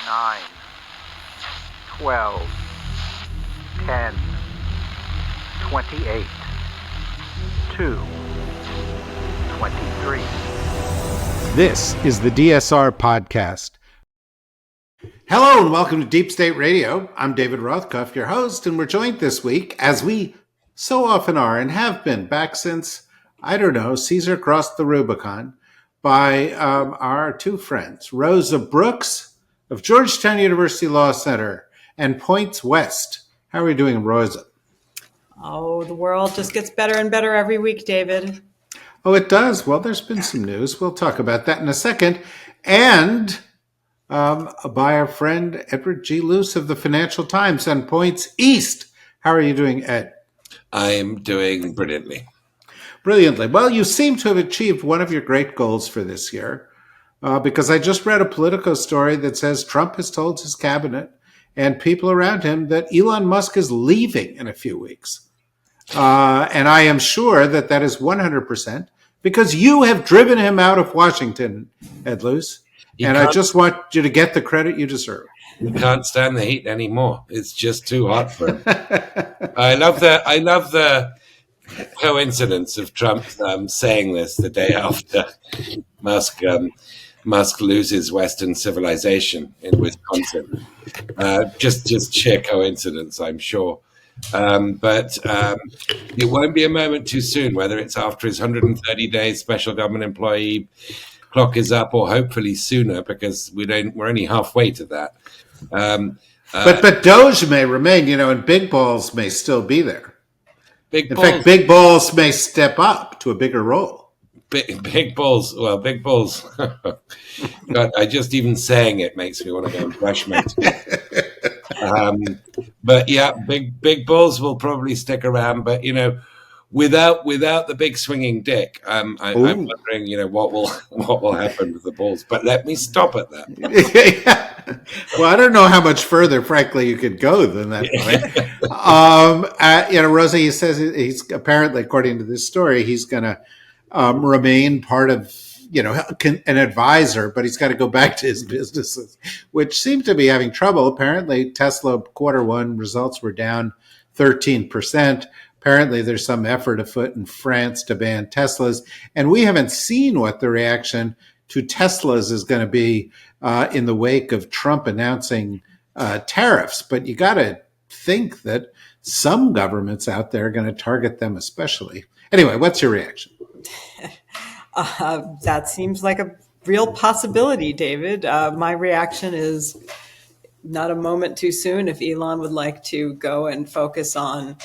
9, 12, 10, 28, 2, 23. This is the DSR Podcast. Hello and welcome to Deep State Radio. I'm David Rothkopf, your host, and we're joined this week, as we so often are and have been back since, Caesar crossed the Rubicon, by our two friends, Rosa Brooks of Georgetown University Law Center and Points West. How are we doing, Rosa? Oh, the world just gets better and better every week, David. Oh, it does. Well, there's been some news. We'll talk about that in a second. And by our friend Edward G. Luce of the Financial Times and Points East. How are you doing, Ed? I'm doing brilliantly. Brilliantly. Well, you seem to have achieved one of your great goals for this year, because I just read a Politico story that says Trump has told his cabinet and people around him that Elon Musk is leaving in a few weeks. And I am sure that that is 100% because you have driven him out of Washington, Ed Luce. And I just want you to get the credit you deserve. He can't stand the heat anymore. It's just too hot for him. I love the coincidence of Trump saying this the day after Musk loses Western civilization in Wisconsin. Just sheer coincidence, I'm sure. But it won't be a moment too soon, whether it's after his 130 days special government employee clock is up, or hopefully sooner, because we're only halfway to that. But Doge may remain, and big balls may still be there. In fact, big balls may step up to a bigger role. Big balls. Well, big balls. God, just even saying it makes me want to go and brush my teeth. But yeah, big balls will probably stick around. But without the big swinging dick, I'm wondering, what will happen with the balls. But let me stop at that. Yeah. Well, I don't know how much further, frankly, you could go than that point. Rosa, he says he's apparently, according to this story, he's going to remain part of, an advisor, but he's got to go back to his businesses, which seem to be having trouble. Apparently, Tesla Q1 results were down 13%. Apparently, there's some effort afoot in France to ban Teslas, and we haven't seen what the reaction to Teslas is going to be in the wake of Trump announcing tariffs. But you got to think that some governments out there are going to target them especially. Anyway, what's your reaction? That seems like a real possibility, David. My reaction is not a moment too soon if Elon would like to go and focus on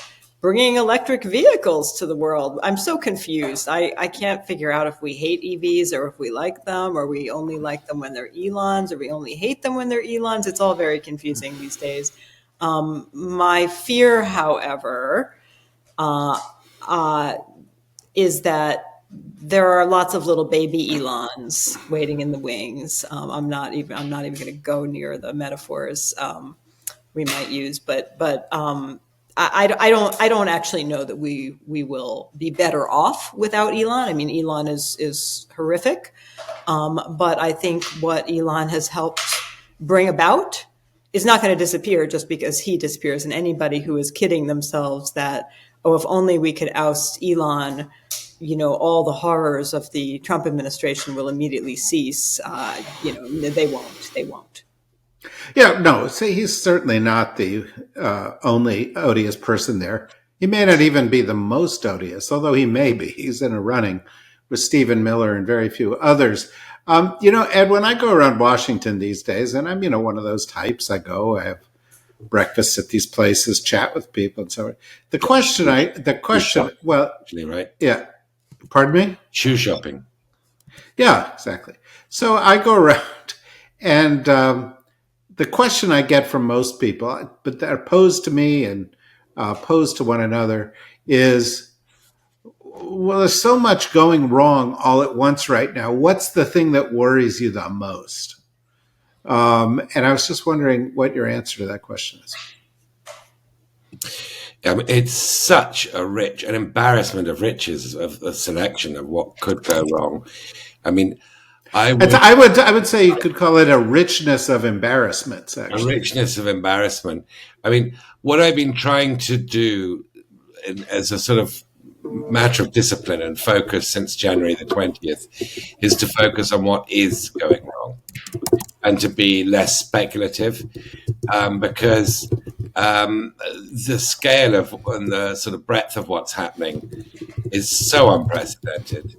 bringing electric vehicles to the world. I'm so confused. I can't figure out if we hate EVs or if we like them, or we only like them when they're Elons, or we only hate them when they're Elons. It's all very confusing these days. My fear, however, is that there are lots of little baby Elons waiting in the wings. I'm not even going to go near the metaphors we might use, but I don't actually know that we will be better off without Elon. I mean, Elon is horrific, but I think what Elon has helped bring about is not going to disappear just because he disappears. And anybody who is kidding themselves that, if only we could oust Elon, all the horrors of the Trump administration will immediately cease. They won't. Yeah, no, see, he's certainly not the only odious person there. He may not even be the most odious, although he may be. He's in a running with Stephen Miller and very few others. Ed, when I go around Washington these days, and I'm, one of those types, I have breakfast at these places, chat with people and so on. Actually, right? Yeah. Pardon me? Shoe shopping. Yeah, exactly. So I go around and the question I get from most people, but they're posed to me and posed to one another, is, well, there's so much going wrong all at once right now. What's the thing that worries you the most? And I was just wondering what your answer to that question is. It's such an embarrassment of riches of the selection of what could go wrong. I mean, I would I would say you could call it a richness of embarrassments. a Actually, richness of embarrassment. I mean, what I've been trying to do as a sort of matter of discipline and focus since January the 20th is to focus on what is going wrong and to be less speculative, because the scale of and the sort of breadth of what's happening is so unprecedented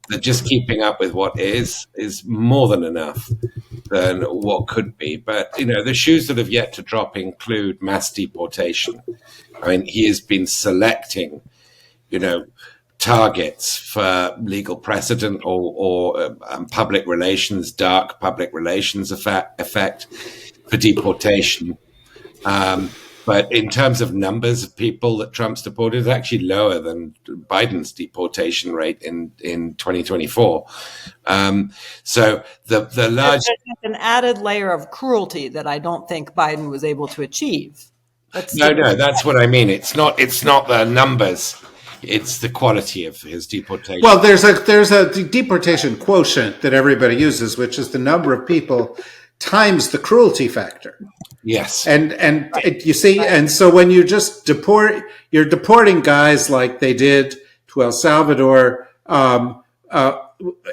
that just keeping up with what is more than enough than what could be. But, the shoes that have yet to drop include mass deportation. I mean, he has been selecting, targets for legal precedent or public relations, dark public relations effect for deportation. But in terms of numbers of people that Trump's deported, it's actually lower than Biden's deportation rate in 2024. So the large... There's an added layer of cruelty that I don't think Biden was able to achieve. No, that's what I mean. It's not the numbers. It's the quality of his deportation. well, there's a deportation quotient that everybody uses, which is the number of people times the cruelty factor. Yes. You see, and so when you just you're deporting guys like they did to El Salvador, and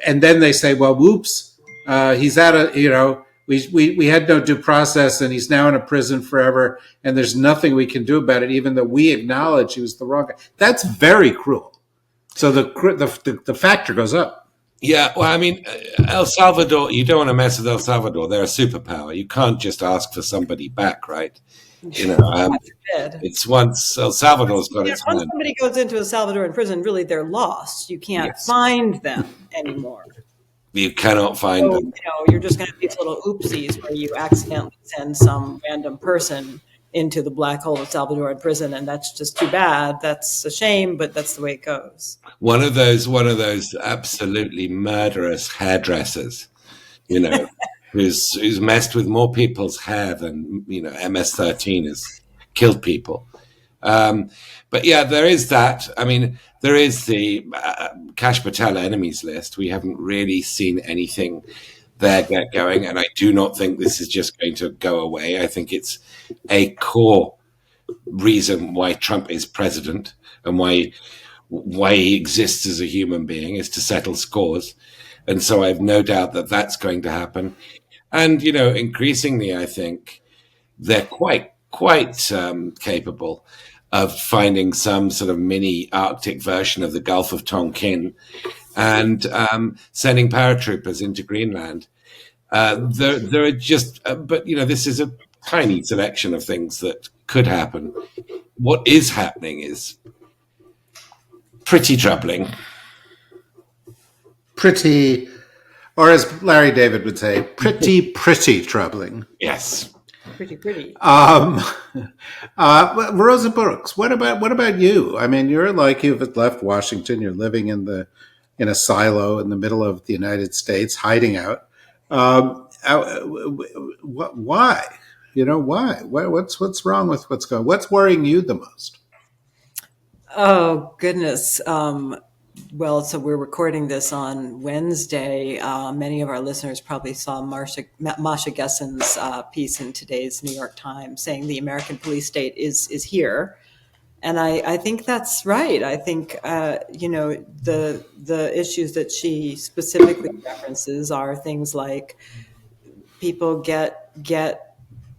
then they say, well, whoops, he's we had no due process and he's now in a prison forever and there's nothing we can do about it, even though we acknowledge he was the wrong guy. That's very cruel. So the factor goes up. Yeah, well, I mean, El Salvador, you don't want to mess with El Salvador. They're a superpower. You can't just ask for somebody back, right? It's once El Salvador's got its once hand. somebody goes into a Salvadoran prison, really they're lost. You can't find them anymore. You cannot find them. You're just going to have these little oopsies where you accidentally send some random person into the black hole of Salvadoran prison, and that's just too bad. That's a shame, but that's the way it goes. One of those absolutely murderous hairdressers, who's messed with more people's hair than MS-13 has killed people. But yeah, there is that. I mean, there is the Kash Patel enemies list. We haven't really seen anything there get going, and I do not think this is just going to go away. I think it's a core reason why Trump is president and why he exists as a human being is to settle scores. And so I have no doubt that that's going to happen. And, increasingly, I think they're quite capable of finding some sort of mini Arctic version of the Gulf of Tonkin and sending paratroopers into Greenland. There are just, but this is a tiny selection of things that could happen. What is happening is pretty troubling. Pretty, or as Larry David would say, pretty troubling. Yes. Pretty. Rosa Brooks, what about you? I mean, you've left Washington. You're living in a silo in the middle of the United States, hiding out. Why? Why? What's wrong with what's going? What's worrying you the most? Oh goodness. Well, so we're recording this on Wednesday. Many of our listeners probably saw Masha Gessen's piece in today's New York Times saying the American police state is here. And I think that's right. I think, the issues that she specifically references are things like people get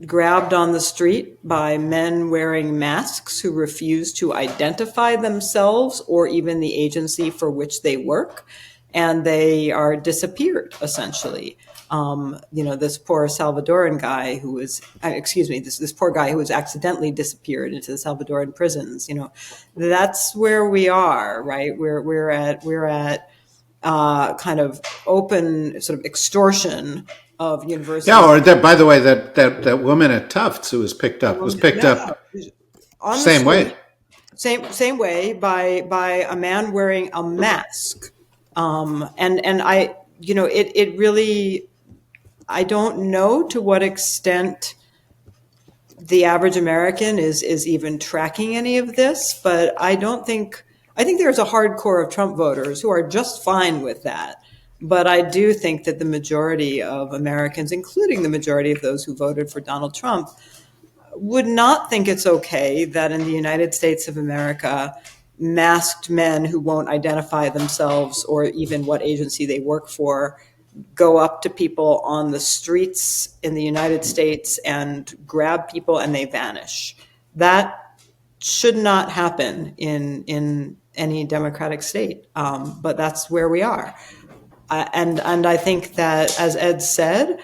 grabbed on the street by men wearing masks who refuse to identify themselves or even the agency for which they work, and they are disappeared, essentially. This poor Salvadoran guy who was, this poor guy who was accidentally disappeared into the Salvadoran prisons. That's where we are, right? We're at kind of open sort of extortion of universities. Yeah, or by the way, that woman at Tufts who was picked up on same way. Same way by a man wearing a mask, and I it really, I don't know to what extent the average American is even tracking any of this, but I think there's a hardcore of Trump voters who are just fine with that. But I do think that the majority of Americans, including the majority of those who voted for Donald Trump, would not think it's okay that in the United States of America, masked men who won't identify themselves or even what agency they work for go up to people on the streets in the United States and grab people and they vanish. That should not happen in any democratic state, but that's where we are. And I think that, as Ed said,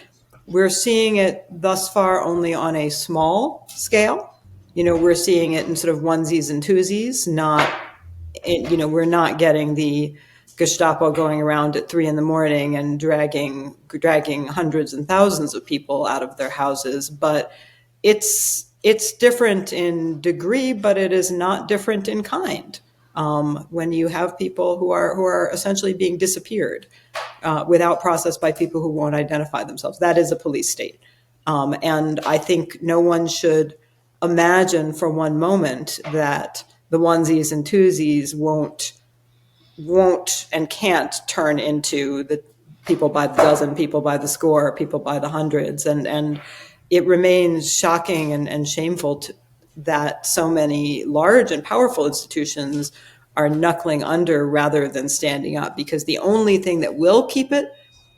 we're seeing it thus far only on a small scale. We're seeing it in sort of onesies and twosies, we're not getting the Gestapo going around at 3 a.m. and dragging hundreds and thousands of people out of their houses. But it's different in degree, but it is not different in kind. When you have people who are essentially being disappeared without process by people who won't identify themselves, that is a police state. And I think no one should imagine for one moment that the onesies and twosies won't and can't turn into the people by the dozen, people by the score, people by the hundreds. And it remains shocking and shameful that so many large and powerful institutions are knuckling under rather than standing up, because the only thing that will keep it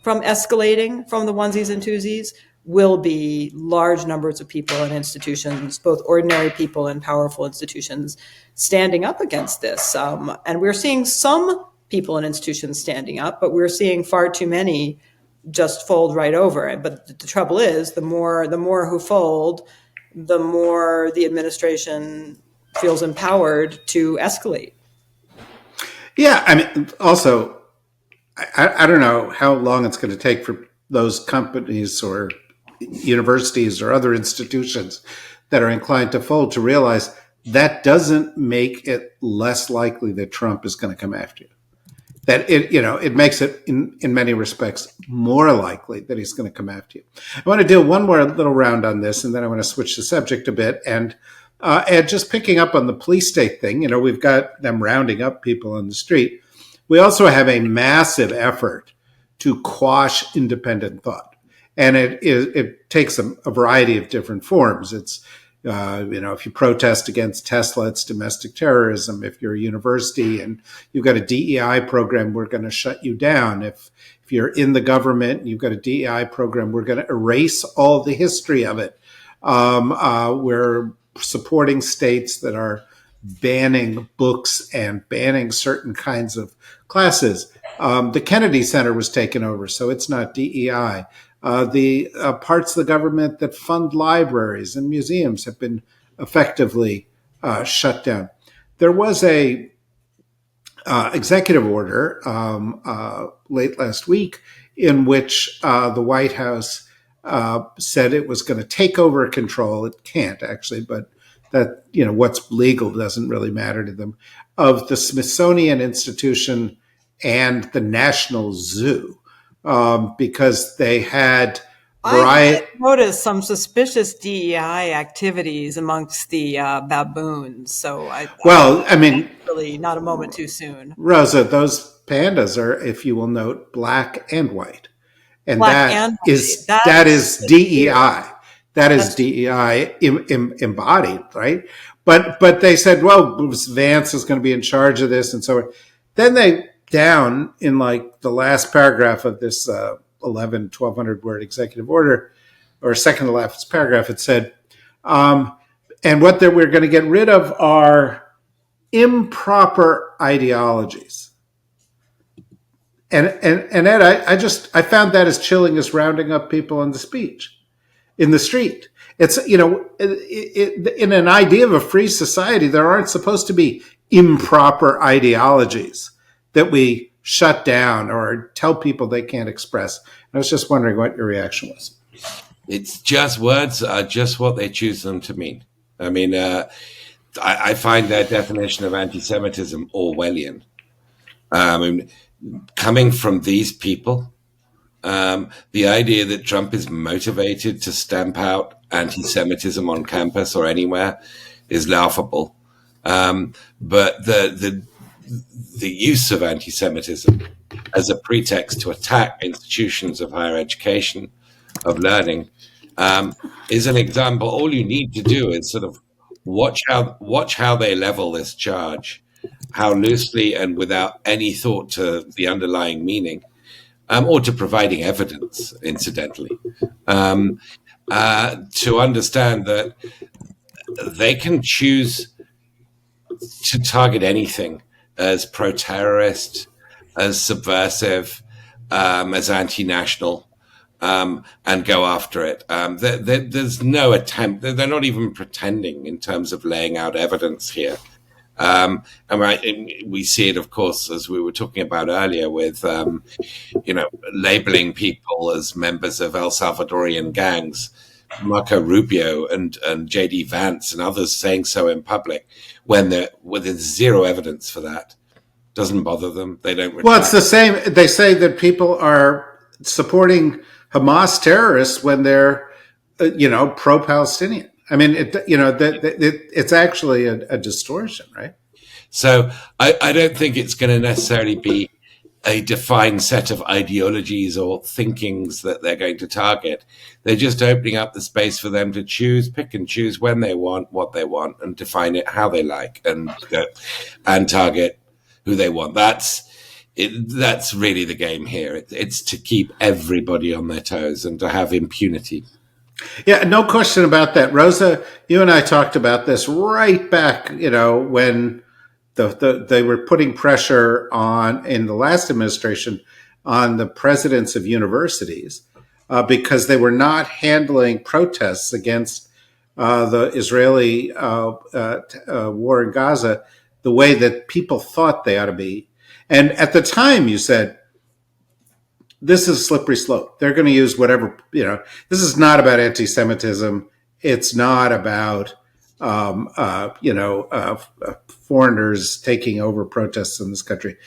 from escalating from the onesies and twosies will be large numbers of people and institutions, both ordinary people and powerful institutions, standing up against this. And we're seeing some people and institutions standing up, but we're seeing far too many just fold right over. But the trouble is, the more who fold, the more the administration feels empowered to escalate. Yeah, I mean, also, I don't know how long it's going to take for those companies or universities or other institutions that are inclined to fold to realize that doesn't make it less likely that Trump is going to come after you. That it makes it in many respects more likely that he's going to come after you. I want to do one more little round on this, and then I want to switch the subject a bit. And just picking up on the police state thing, we've got them rounding up people on the street. We also have a massive effort to quash independent thought. And it takes a variety of different forms. It's, if you protest against Tesla, it's domestic terrorism. If you're a university and you've got a DEI program, we're going to shut you down. If you're in the government and you've got a DEI program, we're going to erase all the history of it. We're supporting states that are banning books and banning certain kinds of classes. The Kennedy Center was taken over, so it's not DEI. The parts of the government that fund libraries and museums have been effectively shut down. There was a executive order late last week in which the White House said it was going to take over control. It can't actually, but that what's legal doesn't really matter to them, of the Smithsonian Institution and the National Zoo. Because they had I noticed some suspicious DEI activities amongst the baboons. So really not a moment too soon. Rosa, those pandas are, if you will note, black and white, and that is DEI. That is DEI embodied, right? But they said, well, Vance is going to be in charge of this, and so then they down in like the last paragraph of this 1,200 word executive order, or second to last paragraph, it said, and what we're going to get rid of are improper ideologies. And Ed, I found that as chilling as rounding up people on in the street. It's, in an idea of a free society, there aren't supposed to be improper ideologies that we shut down or tell people they can't express. I was just wondering what your reaction was. It's just words are just what they choose them to mean. I mean, I find their definition of anti-Semitism Orwellian. Coming from these people, the idea that Trump is motivated to stamp out anti-Semitism on campus or anywhere is laughable. But the use of anti-Semitism as a pretext to attack institutions of higher education, of learning, is an example. All you need to do is sort of watch how they level this charge, how loosely and without any thought to the underlying meaning, or to providing evidence, incidentally, to understand that they can choose to target anything as pro-terrorist, as subversive, as anti-national, and go after it. There's no attempt. They're not even pretending in terms of laying out evidence here. And we see it, of course, as we were talking about earlier, with labeling people as members of El Salvadorian gangs. Marco Rubio and J.D. Vance and others saying so in public when there's zero evidence for that. Doesn't bother them. They don't retract. Well, it's the same. They say that people are supporting Hamas terrorists when they're, pro-Palestinian. I mean, it's actually a distortion, right? So I don't think it's going to necessarily be a defined set of ideologies or thinkings that they're going to target. They're just opening up the space for them to pick and choose when they want, what they want, and define it how they like, and target who they want. That's really the game here. It's to keep everybody on their toes and to have impunity. Yeah, no question about that. Rosa, you and I talked about this right back, when they were putting pressure on, in the last administration, on the presidents of universities because they were not handling protests against the Israeli war in Gaza the way that people thought they ought to be. And at the time, you said, this is a slippery slope. They're going to use whatever, this is not about anti-Semitism. It's not about, foreigners taking over protests in this country.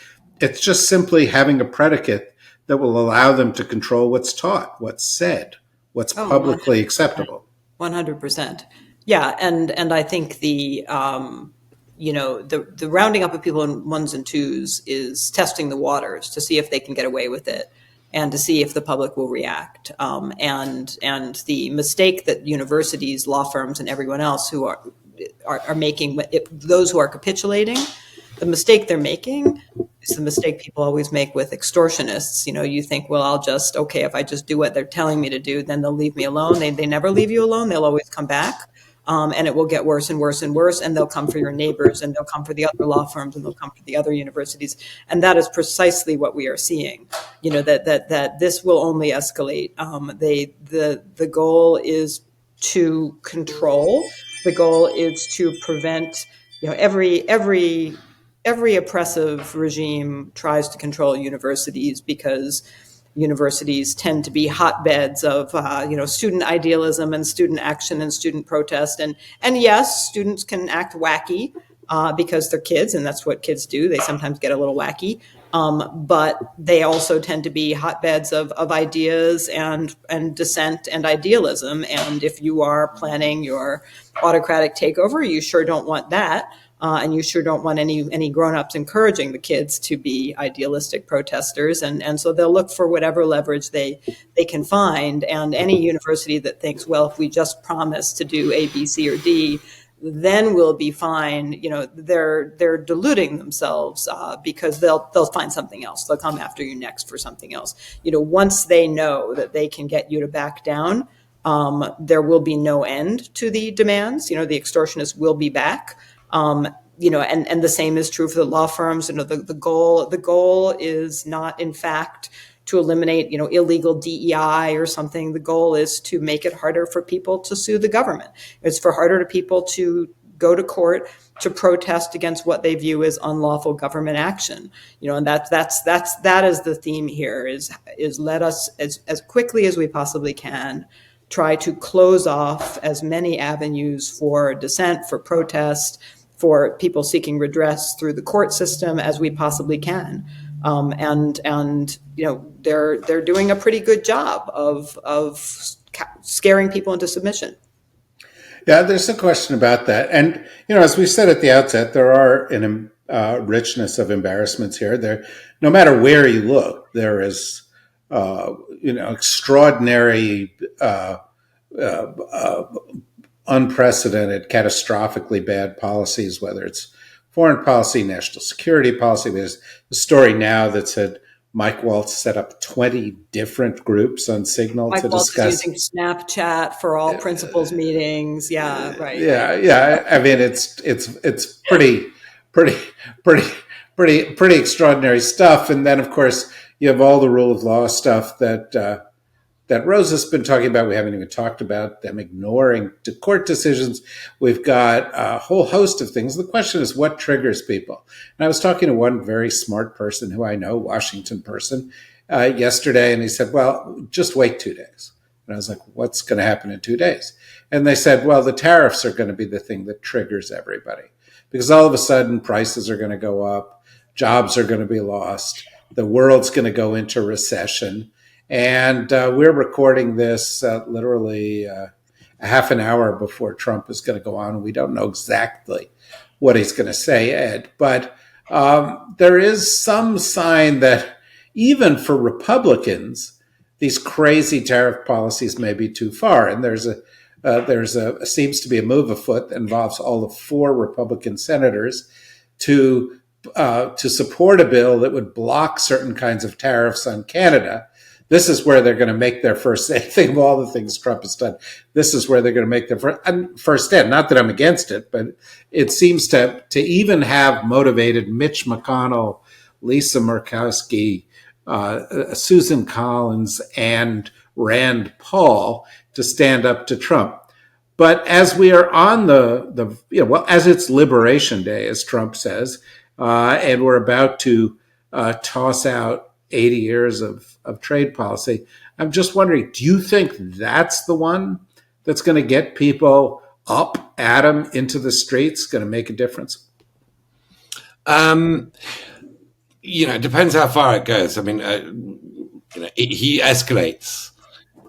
It's just simply having a predicate that will allow them to control what's taught, what's said, what's publicly 100%. Acceptable. 100%. Yeah. And I think the rounding up of people in ones and twos is testing the waters to see if they can get away with it, and to see if the public will react. And the mistake that universities, law firms, and everyone else who are making, those who are capitulating, the mistake they're making is the mistake people always make with extortionists. You think, well, if I just do what they're telling me to do, then they'll leave me alone. They never leave you alone. They'll always come back. And it will get worse and worse and worse, and they'll come for your neighbors, and they'll come for the other law firms, and they'll come for the other universities. And that is precisely what we are seeing, that this will only escalate. The goal is to control. The goal is to prevent, every oppressive regime tries to control universities because universities tend to be hotbeds of, student idealism and student action and student protest. And yes, students can act wacky because they're kids, and that's what kids do. They sometimes get a little wacky. But they also tend to be hotbeds of ideas and dissent and idealism. And if you are planning your autocratic takeover, you sure don't want that. And you sure don't want any grown-ups encouraging the kids to be idealistic protesters. And so they'll look for whatever leverage they can find. And any university that thinks, well, if we just promise to do A, B, C, or D, then we'll be fine. They're deluding themselves because they'll find something else. They'll come after you next for something else. Once they know that they can get you to back down, there will be no end to the demands. The extortionists will be back. And the same is true for the law firms. The goal is not, in fact, to eliminate, illegal DEI or something. The goal is to make it harder for people to sue the government. It's for harder to people to go to court to protest against what they view as unlawful government action. And that is the theme here. Is let us as quickly as we possibly can try to close off as many avenues for dissent, for protest, for people seeking redress through the court system as we possibly can. They're doing a pretty good job of scaring people into submission. Yeah, there's a question about that. And, as we said at the outset, there are an richness of embarrassments here. There, no matter where you look, there is extraordinary, unprecedented, catastrophically bad policies, whether it's foreign policy, national security policy. There's a story now that said Mike Waltz set up 20 different groups on Signal Mike to Waltz discuss. using Snapchat for all principals meetings. Yeah, right. Yeah. I mean, it's pretty extraordinary stuff. And then, of course, you have all the rule of law stuff that Rosa's been talking about. We haven't even talked about them ignoring court decisions. We've got a whole host of things. The question is, what triggers people? And I was talking to one very smart person who I know, Washington person, yesterday, and he said, well, just wait 2 days. And I was like, what's going to happen in 2 days? And they said, well, the tariffs are going to be the thing that triggers everybody, because all of a sudden prices are going to go up, jobs are going to be lost, the world's going to go into recession. And we're recording this literally a half an hour before Trump is going to go on. We don't know exactly what he's going to say, Ed, but there is some sign that even for Republicans, these crazy tariff policies may be too far. And there's seems to be a move afoot that involves all of 4 Republican senators to support a bill that would block certain kinds of tariffs on Canada. This is where they're going to make their first stand. Think of all the things Trump has done. This is where they're going to make their first stand. Not that I'm against it, but it seems to even have motivated Mitch McConnell, Lisa Murkowski, Susan Collins, and Rand Paul to stand up to Trump. But as we are on as it's Liberation Day, as Trump says, and we're about to toss out 80 years of trade policy, I'm just wondering, do you think that's the one that's going to get people up at him into the streets, going to make a difference? It depends how far it goes. I mean, he escalates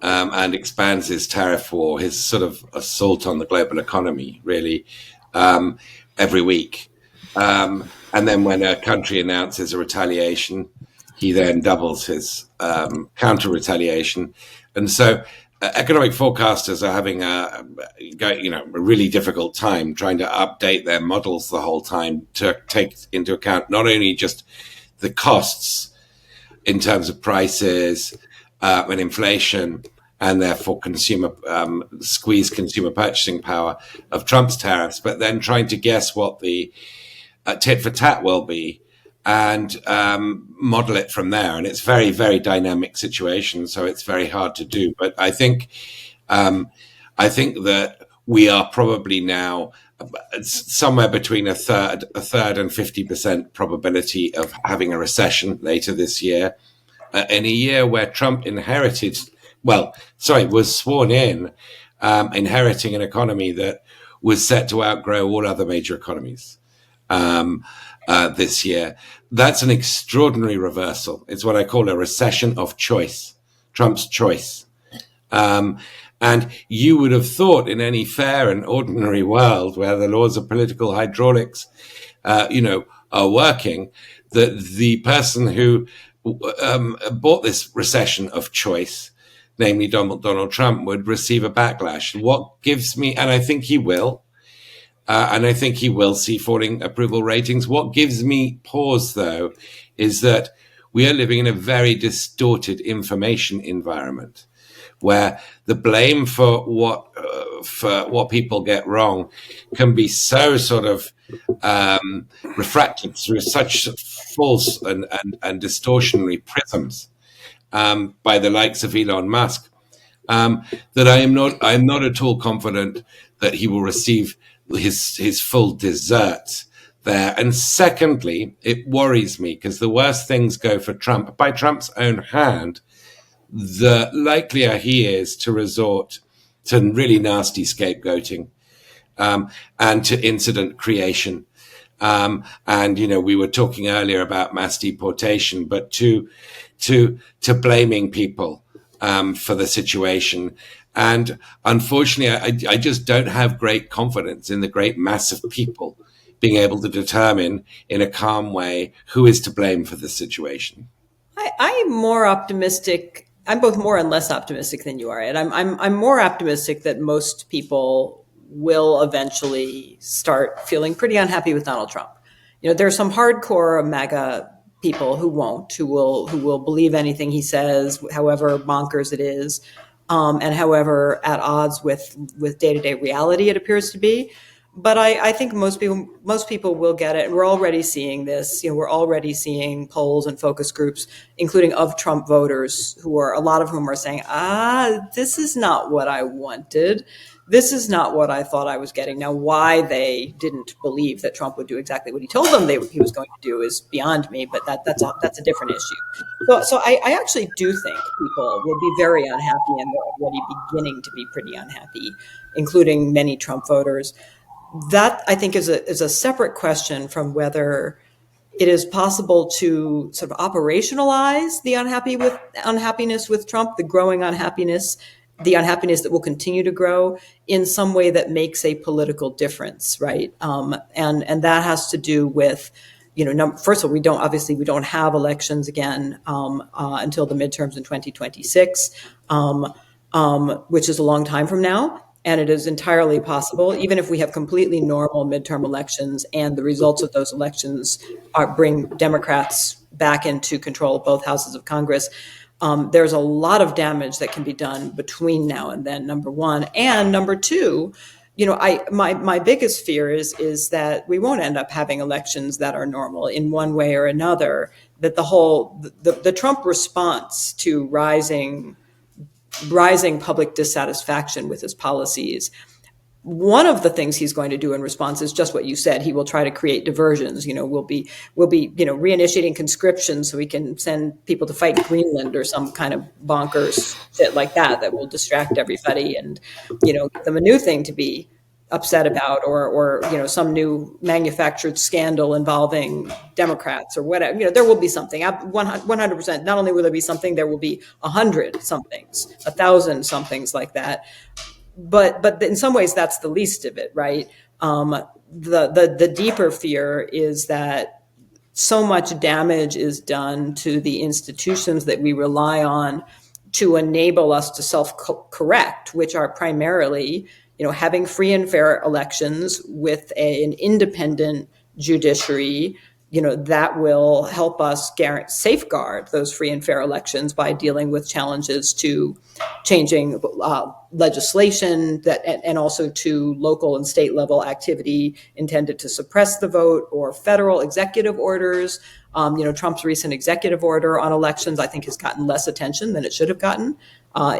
and expands his tariff war, his sort of assault on the global economy, really, every week. And then when a country announces a retaliation, he then doubles his counter retaliation. And so economic forecasters are having a really difficult time trying to update their models the whole time to take into account not only just the costs in terms of prices and inflation, and therefore squeeze consumer purchasing power of Trump's tariffs, but then trying to guess what the tit for tat will be and model it from there. And it's very, very dynamic situation, so it's very hard to do. But I think that we are probably now somewhere between a third and 50% probability of having a recession later this year, in a year where Trump was sworn in, inheriting an economy that was set to outgrow all other major economies this year. That's an extraordinary reversal. It's what I call a recession of choice, Trump's choice. And you would have thought in any fair and ordinary world where the laws of political hydraulics, are working, that the person who bought this recession of choice, namely Donald Trump, would receive a backlash. What gives me, and I think he will, see falling approval ratings. What gives me pause, though, is that we are living in a very distorted information environment, where the blame for what people get wrong can be so sort of refracted through such false and distortionary prisms by the likes of Elon Musk, that I am not at all confident that he will receive his full dessert there. And secondly, it worries me because the worse things go for Trump, by Trump's own hand, the likelier he is to resort to really nasty scapegoating and to incident creation. And we were talking earlier about mass deportation, but to blaming people for the situation. And unfortunately, I just don't have great confidence in the great mass of people being able to determine in a calm way who is to blame for the situation. I'm more optimistic. I'm both more and less optimistic than you are, and I'm more optimistic that most people will eventually start feeling pretty unhappy with Donald Trump. There are some hardcore MAGA people who won't, who will believe anything he says, however bonkers it is, and however at odds with day-to-day reality it appears to be. But I think most people will get it. We're already seeing this. We're already seeing polls and focus groups, including of Trump voters, a lot of whom are saying, this is not what I wanted. This is not what I thought I was getting. Now, why they didn't believe that Trump would do exactly what he told them he was going to do is beyond me, but that's a different issue. So I actually do think people will be very unhappy, and they're already beginning to be pretty unhappy, including many Trump voters. That, I think, is a separate question from whether it is possible to sort of operationalize the unhappiness with Trump, the growing unhappiness, the unhappiness that will continue to grow in some way that makes a political difference, right? And that has to do with, first of all, we don't have elections again until the midterms in 2026, which is a long time from now. And it is entirely possible, even if we have completely normal midterm elections and the results of those elections bring Democrats back into control of both houses of Congress, there's a lot of damage that can be done between now and then, number one. And number two, my biggest fear is that we won't end up having elections that are normal in one way or another, that the Trump response to rising public dissatisfaction with his policies, one of the things he's going to do in response is just what you said. He will try to create diversions. We'll be reinitiating conscription so we can send people to fight Greenland or some kind of bonkers shit like that will distract everybody and, give them a new thing to be upset about, or some new manufactured scandal involving Democrats or whatever. There will be something. 100%. Not only will there be something, there will be 100 somethings, 1,000 somethings like that. But in some ways, that's the least of it, right? The deeper fear is that so much damage is done to the institutions that we rely on to enable us to self-correct, which are primarily having free and fair elections with an independent judiciary, that will help us safeguard those free and fair elections by dealing with challenges to changing legislation and also to local and state level activity intended to suppress the vote, or federal executive orders. Trump's recent executive order on elections, I think, has gotten less attention than it should have gotten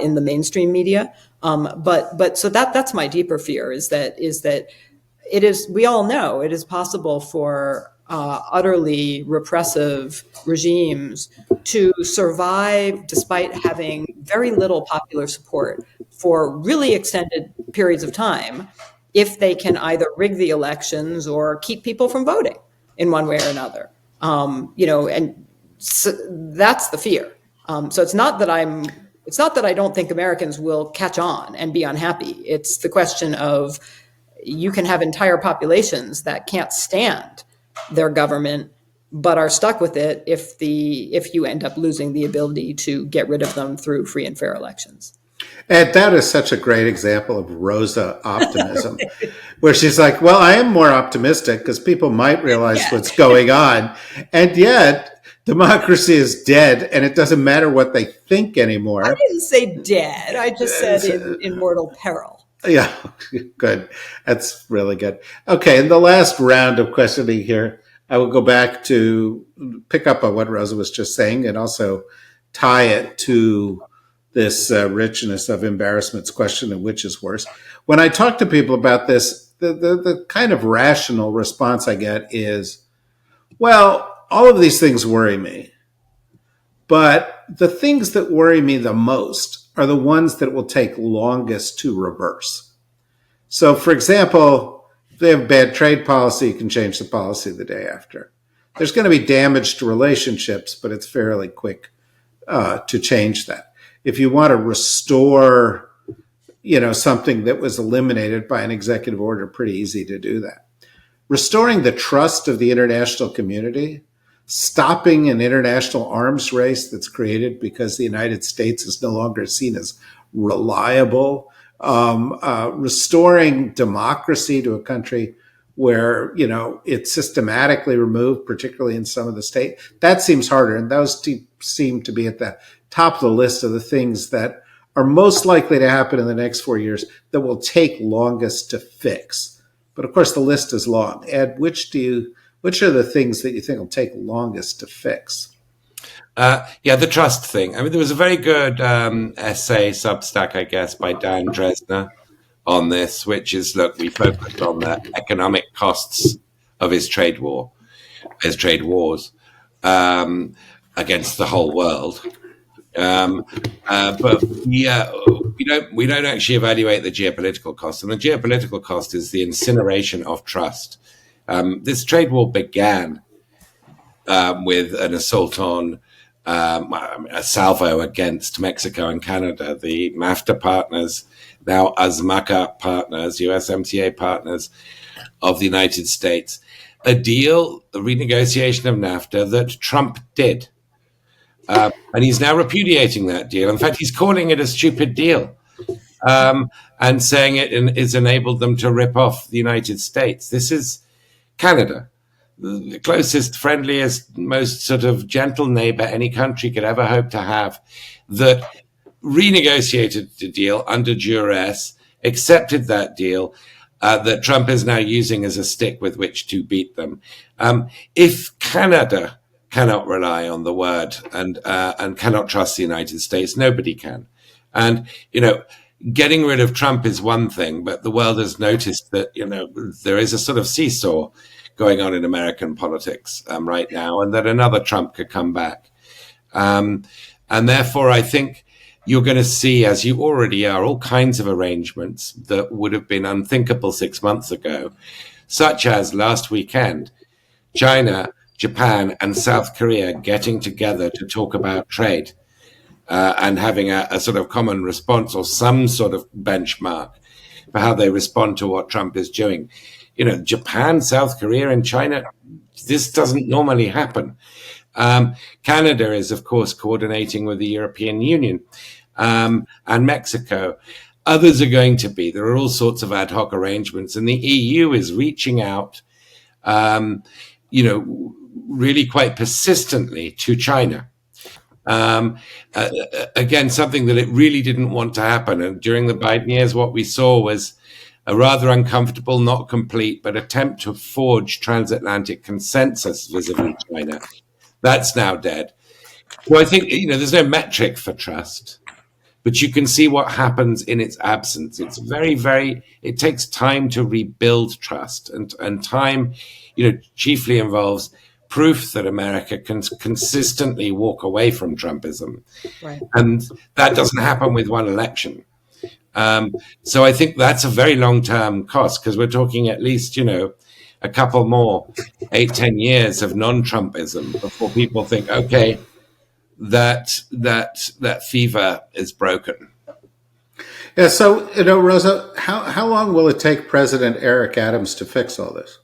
in the mainstream media. But so that's my deeper fear is that it is, we all know it is possible for utterly repressive regimes to survive despite having very little popular support for really extended periods of time, if they can either rig the elections or keep people from voting in one way or another. And so that's the fear. So it's not that I don't think Americans will catch on and be unhappy. It's the question of, you can have entire populations that can't stand their government, but are stuck with it if you end up losing the ability to get rid of them through free and fair elections. And that is such a great example of Rosa optimism, where she's like, well, I am more optimistic because people might realize what's going on. And yet democracy is dead, and it doesn't matter what they think anymore. I didn't say dead. I just said in mortal peril. Yeah, good. That's really good. Okay, in the last round of questioning here, I will go back to pick up on what Rosa was just saying and also tie it to this richness of embarrassments question of which is worse. When I talk to people about this, the kind of rational response I get is, well, all of these things worry me, but the things that worry me the most are the ones that will take longest to reverse. So, for example, if they have bad trade policy, you can change the policy the day after. There's going to be damage to relationships, but it's fairly quick to change that. If you want to restore, something that was eliminated by an executive order, pretty easy to do that. restoring the trust of the international community, stopping an international arms race that's created because the United States is no longer seen as reliable, restoring democracy to a country where it's systematically removed, particularly in some of the state. That seems harder, and those seem to be at the top of the list of the things that are most likely to happen in the next 4 years that will take longest to fix. But of course, the list is long. Ed, which are the things that you think will take longest to fix? The trust thing. I mean, there was a very good essay, Substack, I guess, by Dan Dresner on this, which is, look, we focused on the economic costs of his trade wars, against the whole world. But we don't actually evaluate the geopolitical cost, and the geopolitical cost is the incineration of trust. This trade war began with an assault on a salvo against Mexico and Canada, the NAFTA partners, now USMCA partners, USMCA partners of the United States. A deal, the renegotiation of NAFTA that Trump did. And he's now repudiating that deal. In fact, he's calling it a stupid deal, and saying it has enabled them to rip off the United States. This is Canada, the closest, friendliest, most sort of gentle neighbor any country could ever hope to have, that renegotiated the deal under duress, accepted that deal, that Trump is now using as a stick with which to beat them. If Canada cannot rely on the word and cannot trust the United States, nobody can. And, getting rid of Trump is one thing, but the world has noticed that, there is a sort of seesaw going on in American politics right now, and that another Trump could come back. And therefore, I think you're going to see, as you already are, all kinds of arrangements that would have been unthinkable 6 months ago, such as last weekend, China, Japan, and South Korea getting together to talk about trade and having a sort of common response or some sort of benchmark for how they respond to what Trump is doing. Japan, South Korea, and China, this doesn't normally happen. Canada is, of course, coordinating with the European Union and Mexico. Others are going to be. There are all sorts of ad hoc arrangements, and the EU is reaching out, really quite persistently to China. Again, something that it really didn't want to happen. And during the Biden years, what we saw was a rather uncomfortable, not complete, but attempt to forge transatlantic consensus vis-a-vis China. That's now dead. Well, I think, there's no metric for trust, but you can see what happens in its absence. It's it takes time to rebuild trust, and time, chiefly involves proof that America can consistently walk away from Trumpism. Right. And that doesn't happen with one election. So I think that's a very long-term cost, because we're talking at least, a couple more 8-10 years of non-Trumpism before people think, okay, that fever is broken. Yeah. So, Rosa, how long will it take President Eric Adams to fix all this?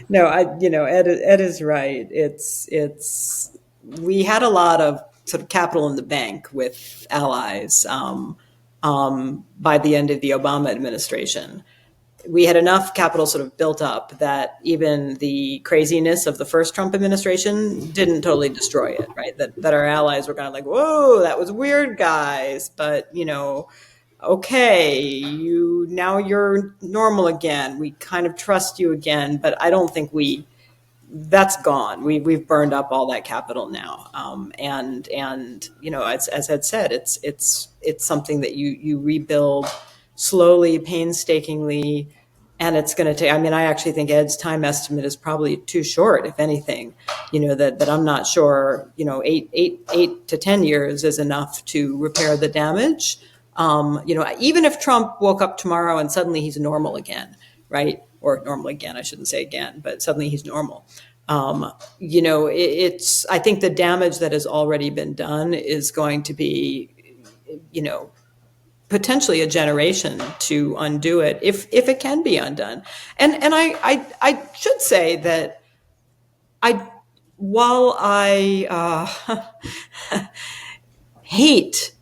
No, Ed is right. It's we had a lot of sort of capital in the bank with allies by the end of the Obama administration. We had enough capital sort of built up that even the craziness of the first Trump administration didn't totally destroy it, right? That our allies were kind of like, whoa, that was weird, guys. But, okay, now you're normal again. We kind of trust you again, but I don't think that's gone. We've burned up all that capital now. And as Ed said, it's something that you rebuild slowly, painstakingly, and it's going to take, I actually think Ed's time estimate is probably too short, if anything, that I'm not sure, 8 to 10 years is enough to repair the damage. Even if Trump woke up tomorrow and suddenly he's normal again, right? Or normal again, I shouldn't say again, but suddenly he's normal. I think the damage that has already been done is going to be, potentially a generation to undo it, if it can be undone. And I should say that while I hate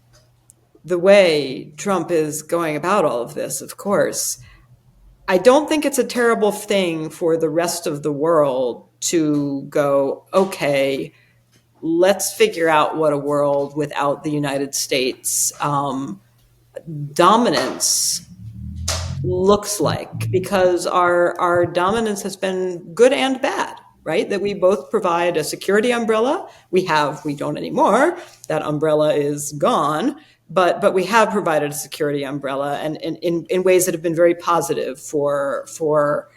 the way Trump is going about all of this, of course, I don't think it's a terrible thing for the rest of the world to go, okay, let's figure out what a world without the United States dominance looks like, because our dominance has been good and bad, right? That we both provide a security umbrella. We don't anymore. That umbrella is gone, but we have provided a security umbrella, and in ways that have been very positive for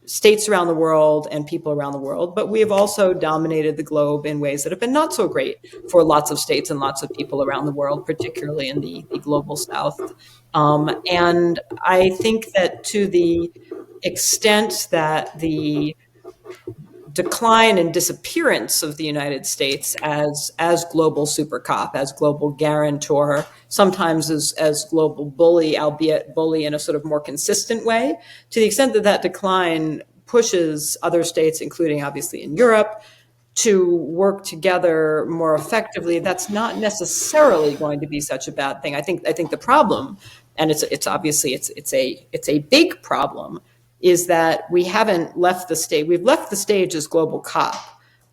states around the world and people around the world. But we have also dominated the globe in ways that have been not so great for lots of states and lots of people around the world, particularly in the global South. And I think that to the extent that the decline and disappearance of the United States as global super cop, as global guarantor, sometimes as global bully, albeit bully in a sort of more consistent way, to the extent that that decline pushes other states, including obviously in Europe, to work together more effectively, that's not necessarily going to be such a bad thing. I think the problem, and it's obviously it's a big problem, is that we haven't left the stage. We've left the stage as global cop,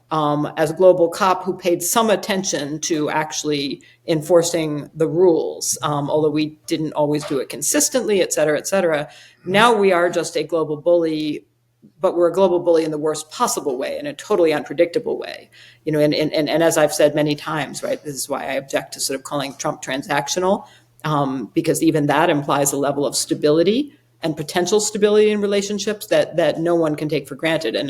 who paid some attention to actually enforcing the rules, although we didn't always do it consistently, et cetera, et cetera. Now we are just a global bully, but we're a global bully in the worst possible way, in a totally unpredictable way. And as I've said many times, right, this is why I object to sort of calling Trump transactional, because even that implies a level of stability and potential stability in relationships that no one can take for granted. And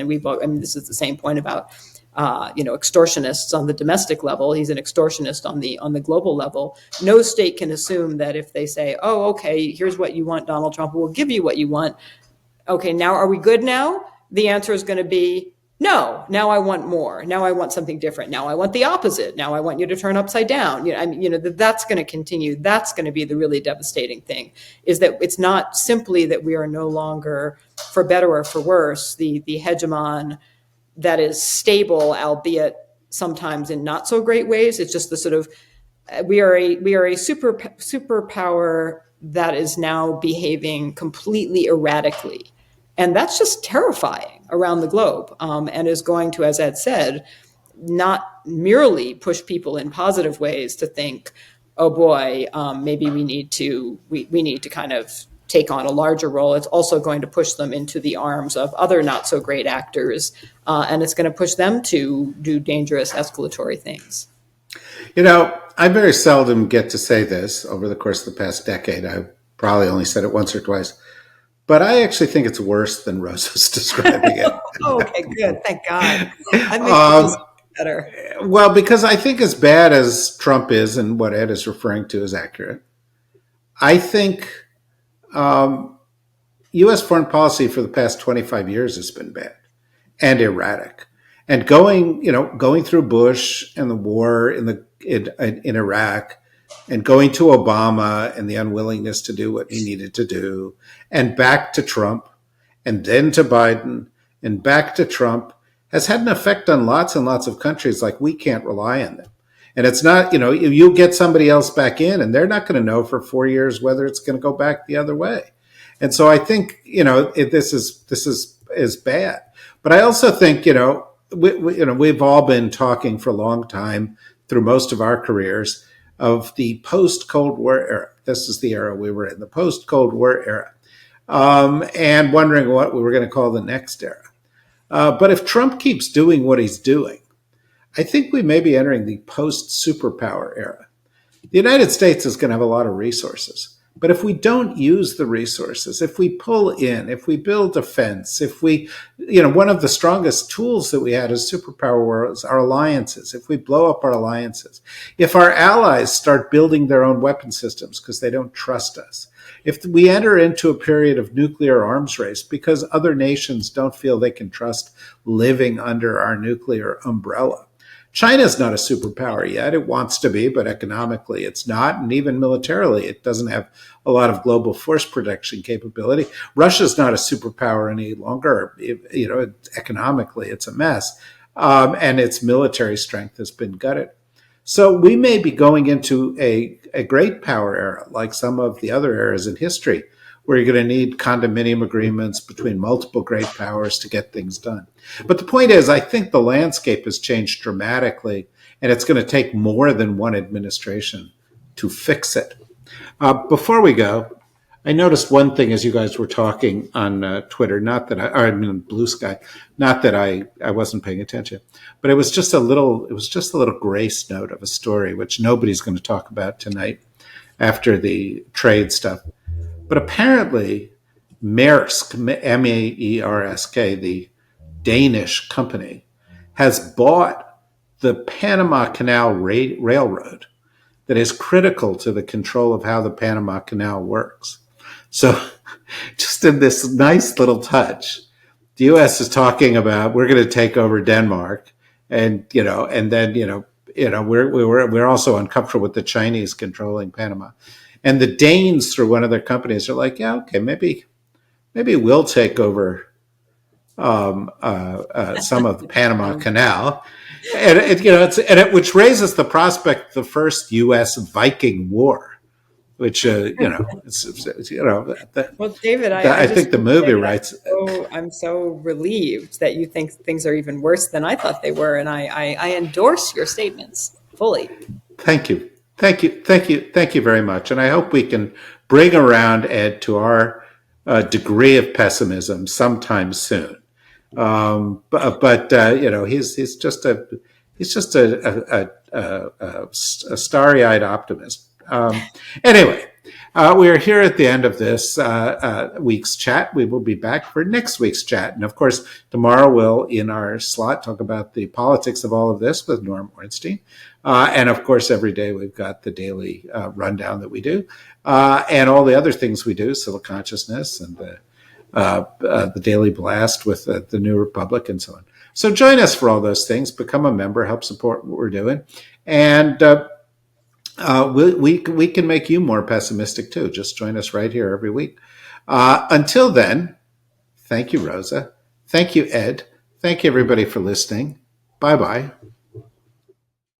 this is the same point about extortionists on the domestic level. He's an extortionist on the global level. No state can assume that if they say, oh, okay, here's what you want, Donald Trump, we'll give you what you want. Okay, now are we good now? The answer is going to be no. Now I want more. Now I want something different. Now I want the opposite. Now I want you to turn upside down. That's going to continue. That's going to be the really devastating thing, is that it's not simply that we are no longer, for better or for worse, the hegemon that is stable, albeit sometimes in not so great ways. It's just the sort of, we are a superpower that is now behaving completely erratically. And that's just terrifying around the globe, and is going to, as Ed said, not merely push people in positive ways to think, oh boy, maybe we need to kind of take on a larger role. It's also going to push them into the arms of other not so great actors, and it's going to push them to do dangerous escalatory things. I very seldom get to say this over the course of the past decade. I've probably only said it once or twice. But I actually think it's worse than Rosa's describing it. Okay, good. Thank God. That makes me feel better. Well, because I think as bad as Trump is, and what Ed is referring to is accurate, I think U.S. foreign policy for the past 25 years has been bad and erratic. And going through Bush and the war in Iraq, and going to Obama and the unwillingness to do what he needed to do, and back to Trump, and then to Biden, and back to Trump, has had an effect on lots and lots of countries. Like, we can't rely on them. And it's not, you get somebody else back in, and they're not going to know for 4 years whether it's going to go back the other way. And so I think, this is bad. But I also think, we've all been talking for a long time through most of our careers of the post-Cold War era. This is the era we were in, the post-Cold War era, and wondering what we were going to call the next era. But if Trump keeps doing what he's doing, I think we may be entering the post-superpower era. The United States is going to have a lot of resources. But if we don't use the resources, if we pull in, if we build defense, if we, one of the strongest tools that we had as superpower was our alliances. If we blow up our alliances, if our allies start building their own weapon systems because they don't trust us, if we enter into a period of nuclear arms race because other nations don't feel they can trust living under our nuclear umbrella, China's not a superpower yet. It wants to be, but economically it's not. And even militarily, it doesn't have a lot of global force protection capability. Russia's not a superpower any longer. Economically, it's a mess. And its military strength has been gutted. So we may be going into a great power era, like some of the other eras in history, where you're going to need condominium agreements between multiple great powers to get things done. But the point is, I think the landscape has changed dramatically, and it's going to take more than one administration to fix it. Before we go, I noticed one thing as you guys were talking on Twitter, Blue Sky, not that I wasn't paying attention, but it was just a little grace note of a story, which nobody's going to talk about tonight after the trade stuff. But apparently, Maersk, M-A-E-R-S-K, the Danish company, has bought the Panama Canal Railroad that is critical to the control of how the Panama Canal works. So just in this nice little touch, the U.S. is talking about we're going to take over Denmark, and we're also uncomfortable with the Chinese controlling Panama. And the Danes, through one of their companies, are like, yeah, okay, maybe we'll take over some of the Panama Canal, which raises the prospect of the first U.S. Viking War, which Well, David, I think the movie writes. I'm so relieved that you think things are even worse than I thought they were, and I endorse your statements fully. Thank you very much, and I hope we can bring around Ed to our degree of pessimism sometime soon. He's just a starry-eyed optimist. Anyway, we are here at the end of this week's chat. We will be back for next week's chat. And of course, tomorrow we'll, in our slot, talk about the politics of all of this with Norm Ornstein. And of course, every day we've got the daily rundown that we do, and all the other things we do, Civil Consciousness and the Daily Blast with the New Republic and so on. So join us for all those things. Become a member, help support what we're doing. And we can make you more pessimistic too. Just join us right here every week. Until then, thank you, Rosa. Thank you, Ed. Thank you, everybody, for listening. Bye-bye.